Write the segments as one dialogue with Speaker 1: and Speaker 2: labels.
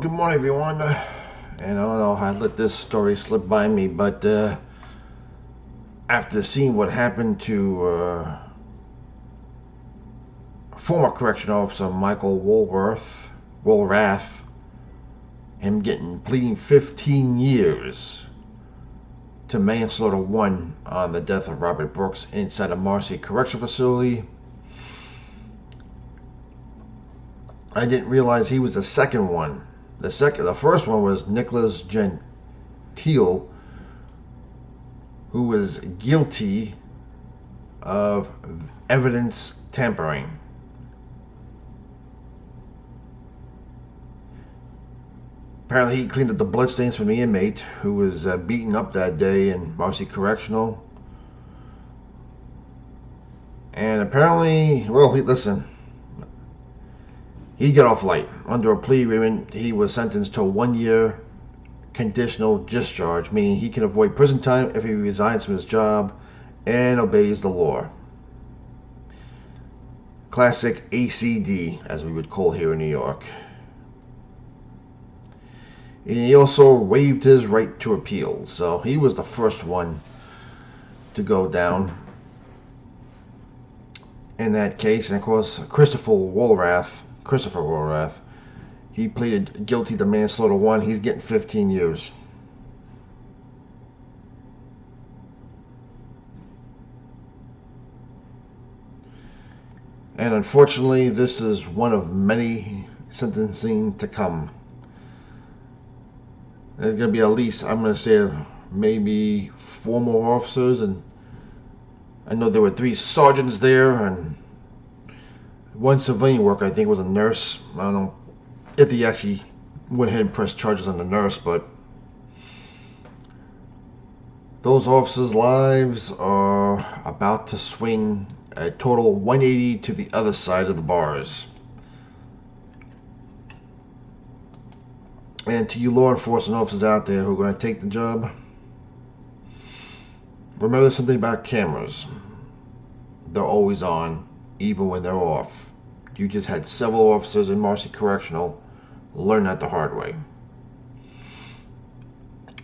Speaker 1: Good morning, everyone. And I don't know how I let this story slip by me, but after seeing what happened to former correctional officer Michael Woolrath, him pleading 15 years to manslaughter 1 on the death of Robert Brooks inside a Marcy Correctional Facility, I didn't realize he was the second one. The first one was Nicholas Gentile, who was guilty of evidence tampering. Apparently, he cleaned up the bloodstains from the inmate who was beaten up that day in Marcy Correctional. And apparently, well, listen. He got off light. Under a plea agreement, he was sentenced to a 1-year conditional discharge, meaning he can avoid prison time if he resigns from his job and obeys the law. Classic ACD, as we would call here in New York. And he also waived his right to appeal, so he was the first one to go down in that case. And of course, Christopher Woolrath, he pleaded guilty to manslaughter 1. He's getting 15 years. And unfortunately, this is one of many sentencing to come. There's going to be at least, I'm going to say, maybe 4 more officers. And I know there were 3 sergeants there, and 1 civilian worker, I think, was a nurse. I don't know if he actually went ahead and pressed charges on the nurse, but those officers' lives are about to swing a total 180 to the other side of the bars. And to you law enforcement officers out there who are going to take the job, remember something about cameras. They're always on, even when they're off. You just had several officers in Marcy Correctional learn that the hard way.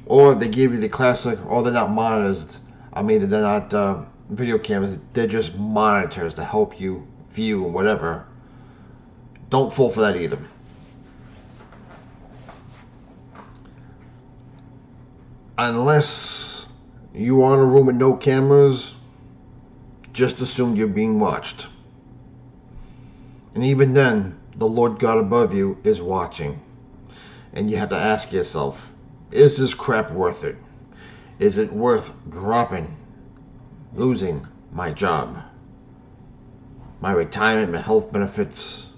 Speaker 1: Or they give you the classic, oh, they're not monitors. I mean, they're not video cameras. They're just monitors to help you view whatever. Don't fall for that either. Unless you are in a room with no cameras, just assume you're being watched. And even then, the Lord God above you is watching. And you have to ask yourself, is this crap worth it? Is it worth losing my job, my retirement, my health benefits,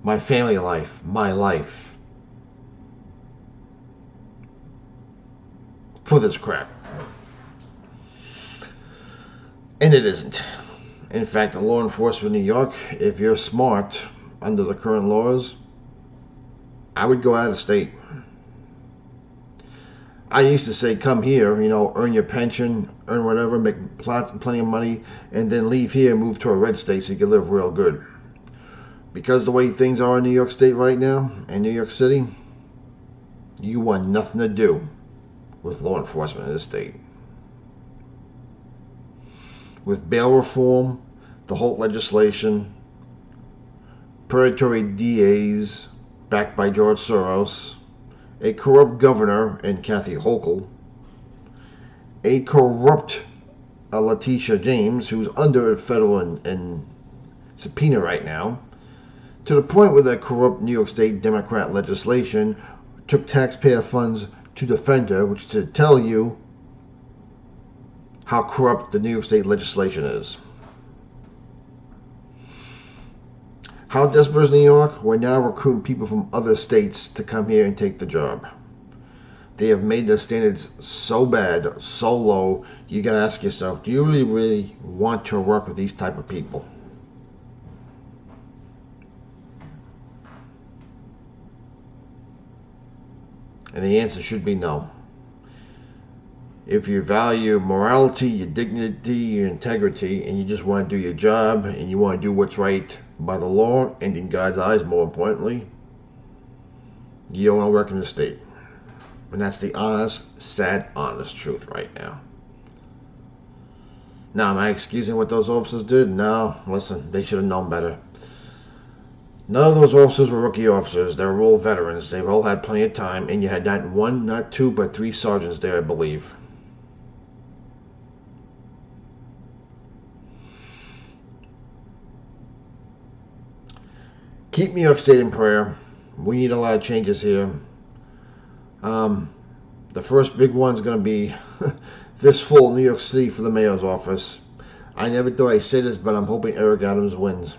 Speaker 1: my family life, my life, for this crap? And it isn't. In fact, the law enforcement in New York, if you're smart under the current laws, I would go out of state. I used to say, come here, earn your pension, earn whatever, make plenty of money, and then leave here and move to a red state so you can live real good. Because the way things are in New York State right now, and New York City, you want nothing to do with law enforcement in this state. With bail reform, the Holt legislation, predatory DAs backed by George Soros, a corrupt governor in Kathy Hochul, a corrupt Letitia James, who's under a federal and subpoena right now, to the point where the corrupt New York State Democrat legislation took taxpayer funds to defend her, which to tell you how corrupt the New York State legislation is. How desperate is New York? We're now recruiting people from other states to come here and take the job. They have made their standards so bad, so low, you gotta ask yourself, do you really want to work with these type of people? And the answer should be no. If you value morality, your dignity, your integrity, and you just want to do your job, and you want to do what's right by the law, and in God's eyes, more importantly, You don't want to work in the state. And that's the honest, sad, honest truth right now. Now, am I excusing what those officers did? No. Listen, they should have known better. None of those officers were rookie officers. They were all veterans. They've all had plenty of time, and you had not one, not two, but three sergeants there, I believe. Keep New York State in prayer. We need a lot of changes here. The first big one's going to be this fall, New York City for the mayor's office. I never thought I'd say this, but I'm hoping Eric Adams wins.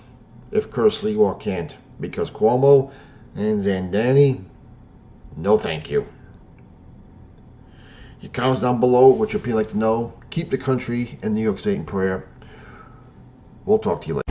Speaker 1: If Kersley or can't. Because Cuomo and Zandani, no thank you. Your comments down below, what your people like to know. Keep the country and New York State in prayer. We'll talk to you later.